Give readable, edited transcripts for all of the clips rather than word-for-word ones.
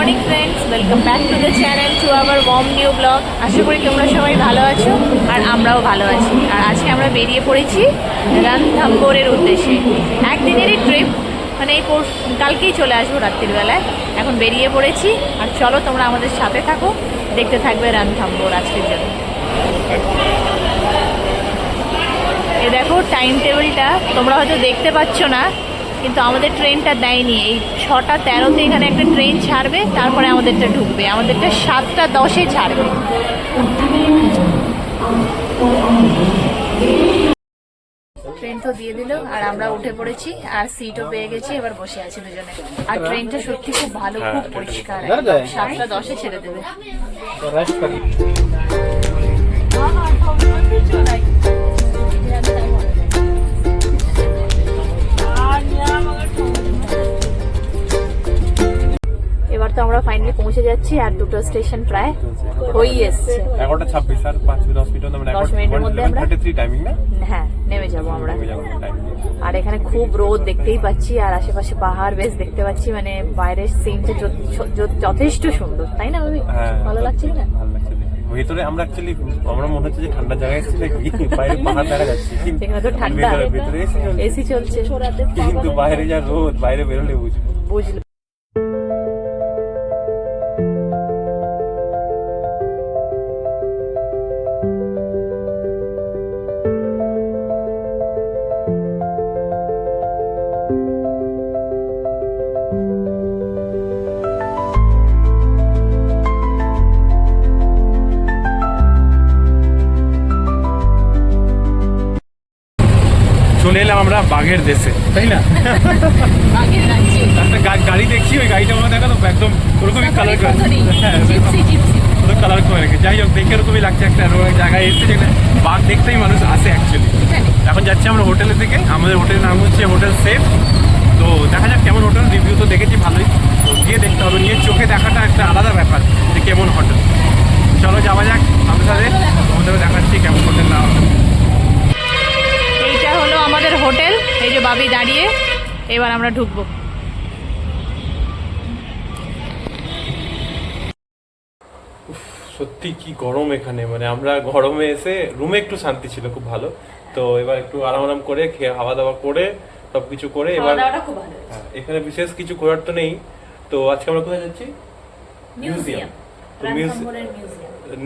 Morning friends, welcome back to the channel to our warm new blog. আশা করি তোমরা সবাই ভালো আছো আর আমরাও ভালো আছি। আর আজকে আমরা বেরিয়ে পড়েছি রণথম্বোরের উদ্দেশ্যে। একদিনেরই ট্রিপ, মানে এই কালকেই চলে আসবো রাত্রির বেলায়। এখন বেরিয়ে পড়েছি আর চলো তোমরা আমাদের সাথে থাকো, দেখতে থাকবে রণথম্বোর আজকের জন্য। এই দেখো টাইম টেবিলটা, তোমরা হয়তো দেখতে পাচ্ছ না, কিন্তু আমাদের ট্রেনটা দেয়নি। এই 6:13-তে এখানে একটা ট্রেন ছাড়বে, তারপরে আমাদেরটা ঢুকবে। আমাদেরটা 7:10-এ ছাড়বে। ট্রেন তো দিয়ে দিল আর আমরা উঠে পড়েছি আর সিটও পেয়ে গেছি। এবার বসে আছি দুজনে। আর ট্রেনটা সত্যি খুব ভালো, খুব পরিষ্কার। 7:10-এ ছেড়ে দেবে। এবার তো আমরা ফাইনালি পৌঁছে যাচ্ছি আর দুটো স্টেশন প্রায় হয়েই এসছে। 11:26 আর 5-10 মিনিট আমরা 10 মিনিটের মধ্যে আমরা 33 টাইমিং না? হ্যাঁ, নেমে যাবো আমরা। আর এখানে খুব রোদ দেখতেই পাচ্ছি আর আশেপাশে পাহাড় বেশ দেখতে পাচ্ছি। মানে বাইরের সিনটা যথেষ্ট সুন্দর, তাই না ভাবি? ভালো লাগছে না? ভালো লাগছে। ভিতরে আমরা অ্যাকচুয়ালি আমরা মনে হচ্ছে যে ঠান্ডা জায়গায় এসেছি নাকি, বাইরে পাহাড় দেখা যাচ্ছে। এখানে তো ঠান্ডা, ভিতরে এসি চলছে, কিন্তু বাইরে যা রোদ, বাইরে বেরোলে বুঝলো। চলে এলাম আমরা বাঘের দেশে, তাই না? একটা গাড়ি দেখছি, ওই গাড়িটা আমরা দেখা তো একদম ওরকমই কালার করে, কালার করে রেখে। যাই হোক, দেখে ওরকমই লাগছে। একটা জায়গায় এসছে যেখানে বাঘ দেখতেই মানুষ আসে অ্যাকচুয়ালি। এখন যাচ্ছি আমরা হোটেলের দিকে। আমাদের হোটেলের নাম হচ্ছে হোটেল সেফ। তো দেখা যাক কেমন হোটেল। রিভিউ তো দেখেছি ভালোই, তো গিয়ে দেখতে হবে। নিয়ে চোখে দেখাটা একটা আলাদা ব্যাপার যে কেমন হোটেল। চলো যাওয়া যাক আমাদের দেখাচ্ছি কেমন হোটেল না হোটেল। এইটা হলো আমাদের হোটেল। এই যে বাবি দাঁড়িয়ে, এবার আমরা ঢুকবো। সত্যি কি গরম এখানে, মানে আমরা গরমে এসে রুমে একটু শান্তি ছিল, খুব ভালো। তো এবার একটু আরাম করে খেয়ে খাওয়া দাওয়া করে সবকিছু করে এবার এখানে বিশেষ কিছু করার তো নেই। তো আজকে আমরা কোথায় যাচ্ছি? মিউজিয়াম।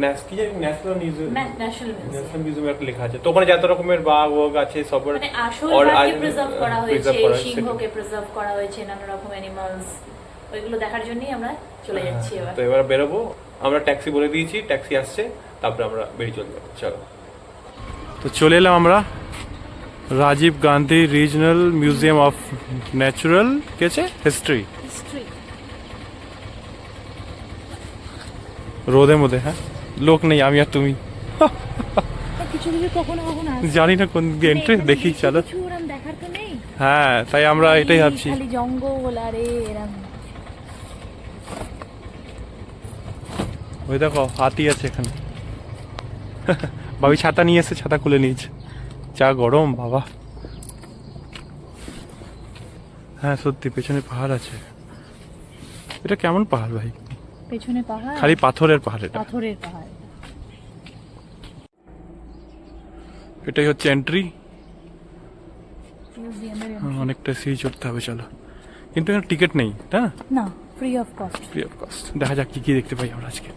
ন্যাশনাল মিউজিয়াম একটা লেখা আছে। তো ওখানে যত রকমের বাঘ আছে সব প্রিজার্ভ করা হয়েছে, সিংহকে প্রিজার্ভ করা হয়েছে, নানা রকম অ্যানিমালস, ওইগুলো দেখার জন্যই আমরা চলে যাচ্ছি এবার। তো এবার বেরোবো আমরা, ট্যাক্সি বলে দিয়েছি, ট্যাক্সি আসছে, তারপরে আমরা বেরিয়ে চলে যাবো। চলো, তো চলে এলাম আমরা Rajiv Gandhi regional museum of natural history. রোদের মধ্যে, হ্যাঁ লোক নেই, আমি আর তুমি। জানি না কোন এন্ট্রি, দেখি চলো। হ্যাঁ, তাই আমরা এটাই ভাবছি। জঙ্গল আর ওই দেখো হাতি আছে এখানে। ভাবি ছাতা নিয়ে এসে ছাতা খুলে নিয়েছে, যা গরম বাবা। হ্যাঁ সত্যি, পেছনে পাহাড় আছে। এটা কেমন পাহাড় ভাই? পেছনে পাহাড়, খালি পাথরের পাহাড়। এটা পাথরের পাহাড়। এটাই হচ্ছে এন্ট্রি। অনেকটা সিঁড়ি চড়তে হবে, চলো। কিন্তু এখানে টিকিট নেই, তাই না? Free of cost. দেখা যাক কি কি দেখতে পাই আমরা আজকে।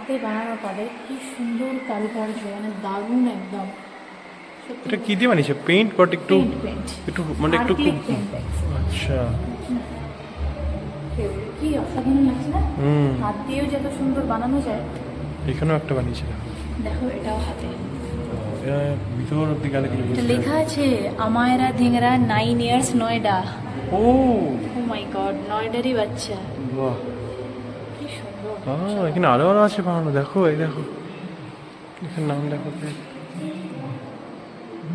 হাতে বানানো তাদের কি সুন্দর কারুকার্য, মানে দারুণ একদম। এটা কি দিয়ে বানিয়েছে? পেইন্ট বাট একটু একটু মানে একটু খুব আচ্ছা। কি অসাধারণ লাগছে না? হাত দিয়েও যত সুন্দর বানানো যায়। এখানেও একটা বানিয়েছে দেখো এটাও হাতে। ভিতর অব্দি গেলে কিছু এটা লেখা আছে আমায়রা ধিংরা 9 ইয়ার্স নয়ডা। ও মাই গড, নয়ডারই বাচ্চা। বাহ, কি সুন্দর। এখানে আরো আরো আছে বানানো। দেখো এই দেখো, এখানে নাম দেখো।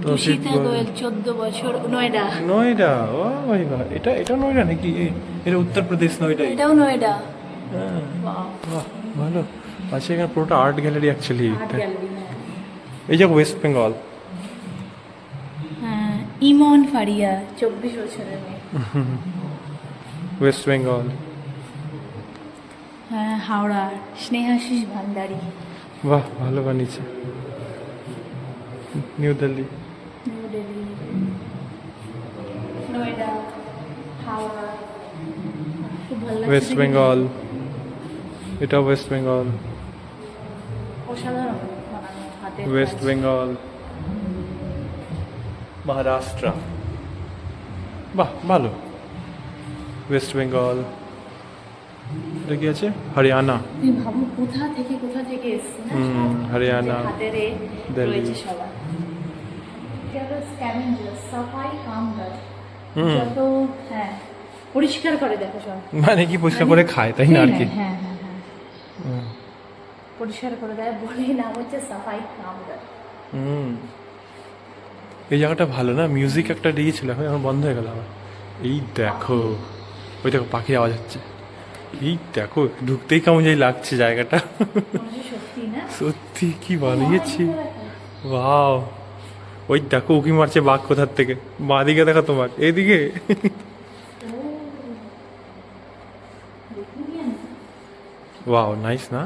তুষিতা গোয়েল 14 বছর, নয়ডা। নয়ডা, ও ভাই বাহ, এটা এটা নয়ডা নাকি? এটা উত্তরপ্রদেশ নয়ডা। এটাও নয়ডা। হ্যাঁ বাহ, বাহ, ভালো আছে। এখানে পুরোটা art gallery actually. Art gallery. এই যে ওয়েস্ট বেঙ্গল। হ্যাঁ, ইমন ফারিয়া 24 বছরের মেয়ে। ওয়েস্ট বেঙ্গল। হ্যাঁ, হাওড়া স্নেহাশিস ভান্ডারী। বাহ, ভালো বানিয়েছে। New Delhi, new Delhi, Noida, Howrah. খুব ভালো লাগছে। ওয়েস্ট বেঙ্গল, এটা ওয়েস্ট বেঙ্গল। অসাধারণ বানানো হাতের ওয়েস্ট কাজ। বেঙ্গল, মহারাষ্ট্র। বাহ, ভালো। ওয়েস্ট বেঙ্গল, এটা কি আছে? হরিয়ানা। তুমি ভাবো কোথা থেকে এসছে না? হরিয়ানা, হাতের দিল্লি। রয়েছে সবার। সাফাই কামগার, যত হ্যাঁ পরিষ্কার করে, দেখো সব। মানে কি পরিষ্কার করে খায় তাই না আর কি? হ্যাঁ হ্যাঁ হ্যাঁ, পরিষ্কার করে দেয় বলে নাম হচ্ছে সাফাই কামগার। এই জায়গাটা ভালো না? মিউজিক একটা দিয়েছিল, এখন এখন বন্ধ হয়ে গেল আবার। এই দেখো, ওই দেখো পাখির আওয়াজ হচ্ছে। এই দেখো, ঢুকতেই কেমন যাই লাগছে জায়গাটা। সত্যি না? সত্যি কি বানিয়েছি, ওয়াও। ওই দেখো উকি মারছে বাঘ কোথার থেকে। বাঁ দিকে দেখো তোমার, এইদিকে। ওয়াও, নাইস না?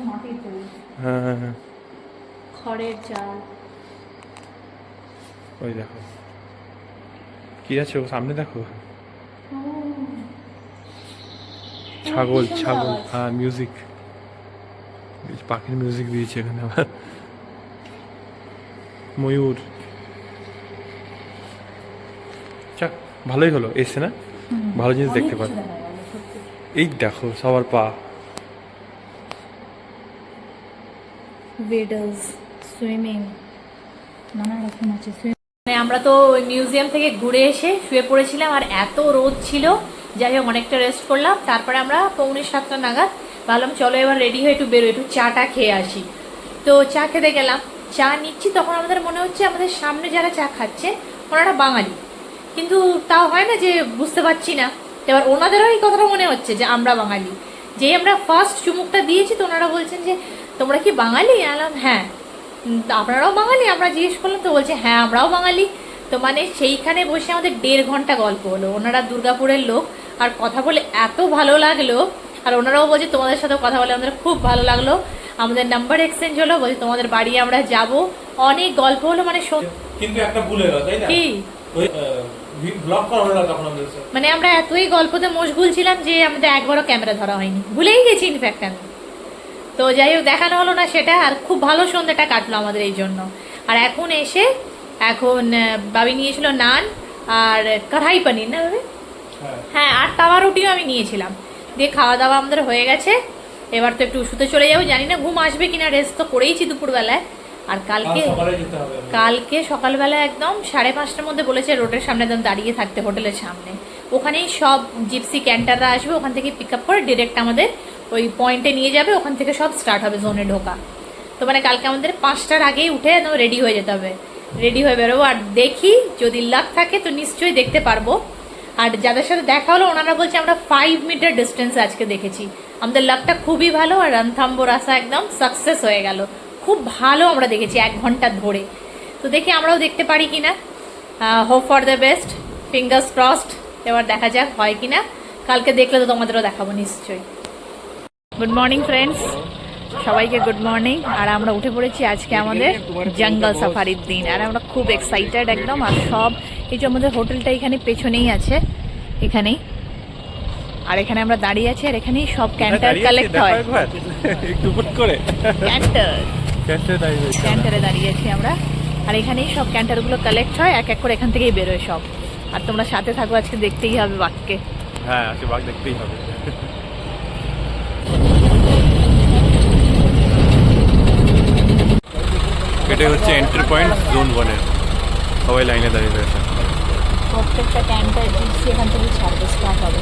মাটির তৈরি, হ্যাঁ হ্যাঁ হ্যাঁ, খড়ের চাল। ওই দেখো কি আছে ও সামনে, দেখো ছাগল ছাগল। হ্যাঁ, মিউজিক, পাখির মিউজিক দিয়েছে এখানে আবার। ময়ূর। যাক, ভালোই হলো এসে না, ভালো জিনিস দেখতে পারো। এই দেখো সবার পা। ওয়েডার্স, সুইমিং, নানা রকম আছে। আমরা তো মিউজিয়াম থেকে ঘুরে এসে শুয়ে পড়েছিলাম, আর এত রোদ ছিল। যাই হোক, অনেকটা রেস্ট করলাম। তারপরে আমরা 6:45 নাগাদ ভাবলাম চলো এবার রেডি হয়ে একটু বেরোই, একটু চাটা খেয়ে আসি। তো চা খেতে গেলাম, চা নিচ্ছি, তখন আমাদের মনে হচ্ছে আমাদের সামনে যারা চা খাচ্ছে ওনারা বাঙালি, কিন্তু তাও হয় না যে বুঝতে পারছি না। এবার ওনাদেরও এই কথাটা মনে হচ্ছে যে আমরা বাঙালি। যেই আমরা ফার্স্ট চুমুকটা দিয়েছি তো ওনারা বলছেন যে তোমরা কি বাঙালি? আলাম হ্যাঁ। আপনারাও বাঙালি? আমরা জিজ্ঞেস করলাম তো বলছে হ্যাঁ আমরাও বাঙালি। তো মানে সেইখানে বসে আমাদের 1.5 ঘন্টা গল্প হলো। ওনারা দুর্গাপুরের লোক, আর কথা বলে এত ভালো লাগলো। আর ওনারাও বলছে তোমাদের সাথে কথা বলে আমাদের খুব ভালো লাগলো। আমাদের নাম্বার এক্সচেঞ্জ হলো, বলছে তোমাদের বাড়ি আমরা যাব। অনেক গল্প হলো, মানে কিন্তু একটা ভুল হলো তাই না? কি ব্লগ করা হলো তখন আমাদের। মানে আমরা এতই গল্পতে মশগুল ছিলাম যে আমাদের একবারও ক্যামেরা ধরা হয়নি, ভুলেই গেছি ইনফ্যাক্ট আমি। তো যাই হোক, দেখানো হলো না সেটা। আর খুব ভালো সন্ধ্যাটা কাটলো আমাদের এই জন্য। আর এখন এসে বাবি নিয়েছিল নান আর কড়াই পনির, না বাবি? হ্যাঁ, আর তাওয়া রুটিও আমি নিয়েছিলাম। দিয়ে খাওয়া দাওয়া আমাদের হয়ে গেছে। এবার তো একটু শুতে চলে যাবো, জানি না ঘুম আসবে কিনা। রেস্ট তো করেইছি দুপুরবেলায়। আর কালকে সকালবেলা একদম 5:30টার মধ্যে বলেছে রোডের সামনে একদম দাঁড়িয়ে থাকতে, হোটেলের সামনে। ওখানেই সব জিপসি ক্যান্টাররা আসবে, ওখান থেকে পিক আপ করে ডিরেক্ট আমাদের ওই পয়েন্টে নিয়ে যাবে। ওখান থেকে সব স্টার্ট হবে জোনে ঢোকা। তো মানে কালকে আমাদের 5টার আগেই উঠে একদম রেডি হয়ে যেতে হবে, রেডি হয়ে বেরোবো। আর দেখি যদি লাক থাকে তো নিশ্চয়ই দেখতে পারবো। আর যাদের সাথে দেখা হলো ওনারা বলছে আমরা 5 মিটার ডিস্টেন্সে আজকে দেখেছি। আমাদের লাকটা খুবই ভালো। আর রণথাম্বোর আসা একদম সাকসেস হয়ে গেল। খুব ভালো আমরা দেখেছি 1 ঘন্টা ধরে। তো দেখি আমরাও দেখতে পারি কিনা। Hope for the best, fingers crossed. এবার দেখা যাক হয় কিনা। কালকে দেখলে তো তোমাদেরও দেখাবো নিশ্চয়ই। গুড মর্নিং ফ্রেন্ডস, সবাইকে গুড মর্নিং। আর আমরা উঠে পড়েছি আজকে আমাদের জঙ্গল সাফারির দিন। আর আমরা খুব এক্সাইটেড একদম। আর সব এই যে আমাদের হোটেলটা এখানে পেছনেই আছে, এখানেই। আর এখানে আমরা দাঁড়িয়ে আছি আর এখানেই সব ক্যান্টার কালেক্ট হয়। একটু ফুট করে ক্যান্টারে দাঁড়িয়ে আছি আমরা, আর এখানেই সব ক্যান্টারগুলো কালেক্ট হয়, এক এক করে এখান থেকেই বেরোয় সব। আর তোমরা সাথে থাকো, আজকে দেখতেই হবে বাঘকে। হ্যাঁ, আজকে বাঘ দেখতেই হবে। এটাই হচ্ছে এন্ট্রি পয়েন্ট জোন 1 এর। সবাই লাইনে দাঁড়িয়ে রয়েছে। প্রত্যেকটা ক্যান্টার এখান থেকে ছাড়বে, স্টার্ট হবে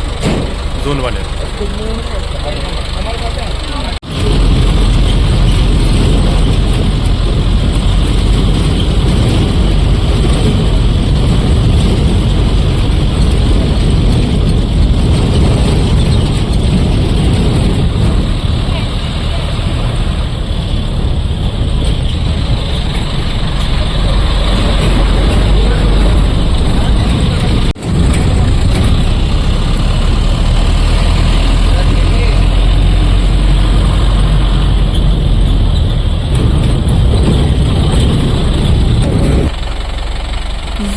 জোন 1 এর।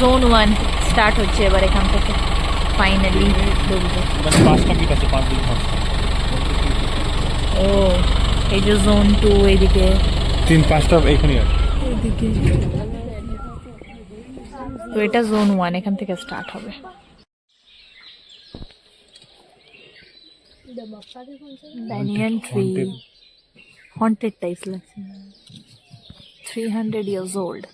জোন 1 স্টার্ট হচ্ছে এবার এখান থেকে ফাইনালি ঢুকবো। মানে 5টা গেট আছে, 5 দিন 5টা। ও এই যে জোন 2 এইদিকে 3-5টা এখানেই আছে। এইদিকে, তো এটা জোন 1 এখান থেকে স্টার্ট হবে। ব্যানিয়ান ট্রি, হন্টেড টাইপস লাগছে। 300 years old.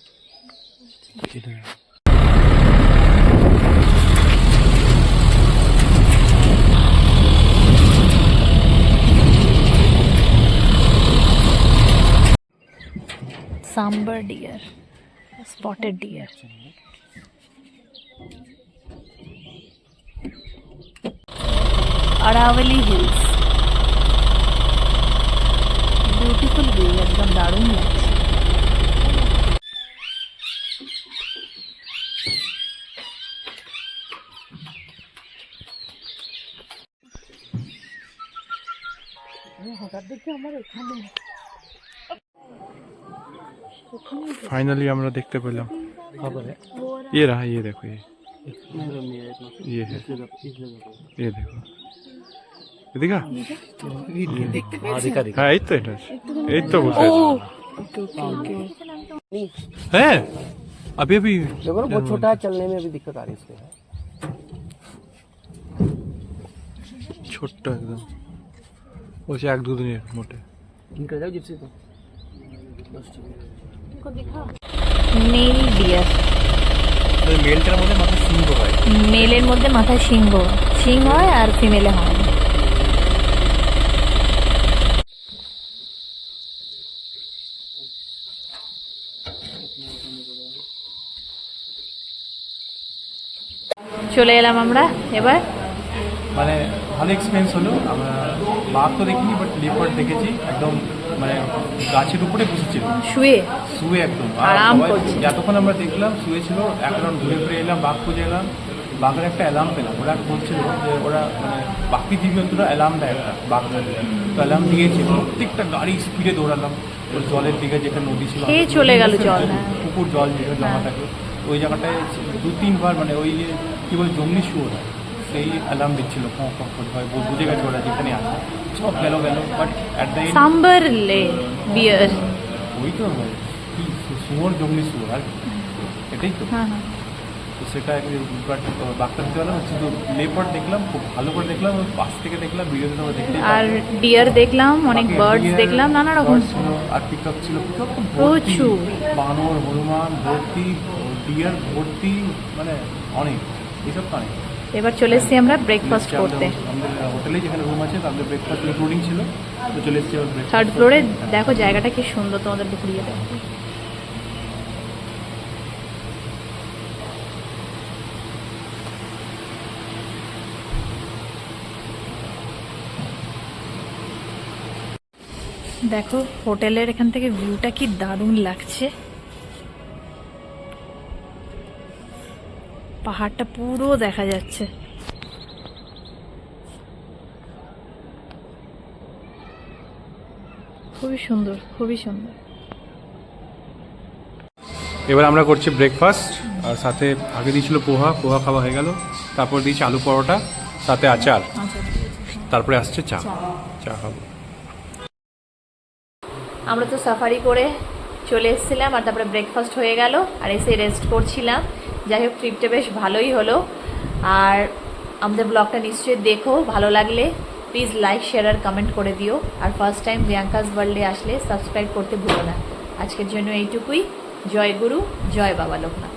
Sambar deer, spotted deer. Aravali Hills. Beautiful view, एकदम दारुण লাগছে। फाइनली আমরা দেখতে পেলাম। ये रहा, ये देखो, ये है, ये देखो, ये दिखा। हाँ, এই তো এটা, এই তো বসে है। अभी अभी देखो ना, बहुत छोटा है, चलने में भी दिक्कत आ रही है इसमें। ছোট্ট একদম, বসে 1-2 দিনের মোটে। निकल जाओ जिप्सी तो। মেল ডিয়ার, মেলটার মধ্যে মাথা সিংহ হয়। মেলের মধ্যে মাথায় সিংহ হয় আর ফিমেলে হয় না। চলে এলাম আমরা এবার। মানে ভালো এক্সপিরিয়েন্স হলো। আমরা বাঘ তো দেখিনি, বাট লেপার্ড দেখেছি। একদম মানে গাছের উপরে বসেছিল শুয়ে একদম। আর আরাম সবাই করছে। যতক্ষণ আমরা দেখলাম শুয়ে ছিল, এক রাউন্ড ঘুরে ফিরে এলাম, বাঘ খুঁজে এলাম। বাঘের একটা অ্যালার্ম পেলাম, ওরা বলছিল যে ওরা মানে বাকি জীবজন্তুরা অ্যালার্ম দেয় একটা বাঘ, তো অ্যালার্ম দিয়েছে। প্রত্যেকটা গাড়ি স্পিডে দৌড়ালাম ওই জলের দিকে, যেখানে নদী ছিল, খেয়ে চলে গেল জল। পুকুর জল যেখানে জমা থাকে ওই জায়গাটায় 2-3 বার মানে ওই যে কী বলে জঙ্গলি শুয়োর, সেই অ্যালার্ম দিচ্ছিল, হয় বুঝে গেছে ওরা যেখানে আছে। সব গেল বাট অ্যাট দ্য এন্ড সাম্বার বিয়ার, ওই তো কি শুয়োর, জঙ্গলি শুয়োর আর কি, এটাই তো। হ্যাঁ হ্যাঁ। তো সেটা বাট বাঘটা দিতে পারলাম। শুধু লেপার্ড দেখলাম, খুব ভালো করে দেখলাম, পাশ থেকে দেখলাম, ভিডিওতে আমরা দেখতে। আর ডিয়ার দেখলাম, অনেক বার্ডস দেখলাম, নানা রকম ছিল। আর পিকক ছিল, পিকক প্রচুর। বানর, হনুমান ভর্তি, ডিয়ার ভর্তি, মানে অনেক, এইসব তো অনেক। এবার চলে এসেছি আমরা ব্রেকফাস্ট করতে। আমাদের হোটেলে যেখানে রুম আছে তাদের ব্রেকফাস্ট ইনক্লুডিং ছিল, তো চলে এসেছি আবার breakfast 3rd ফ্লোরে। দেখো জায়গাটা কি সুন্দর, তোমাদের ঘুরিয়ে দেয়। দেখো হোটেলের এখান থেকে ভিউটা কি দারুণ লাগছে। পাহাড়টা পুরো দেখা যাচ্ছে। খুবই সুন্দর, খুবই সুন্দর। এবার আমরা করছি ব্রেকফাস্ট, আর সাথে আগে দিয়েছিল পোহা খাওয়া হয়ে গেল। তারপর দিয়েছি আলু পরোটা, সাথে আচার। আচ্ছা তারপরে আসছে চা চা খাবো। আমরা তো সাফারি করে চলে এসেছিলাম আর তারপরে ব্রেকফাস্ট হয়ে গেল আর এসে রেস্ট করছিলাম। যাই হোক ট্রিপটা বেশ ভালোই হলো। আর আমাদের ব্লগটা নিশ্চয়ই দেখো, ভালো লাগলে প্লিজ লাইক শেয়ার আর কমেন্ট করে দিও। আর ফার্স্ট টাইম প্রিয়াঙ্কাস ওয়ার্ল্ডে আসলে সাবস্ক্রাইব করতে ভুলো না। আজকের জন্য এইটুকুই। জয় গুরু, জয় বাবা লোকনাথ।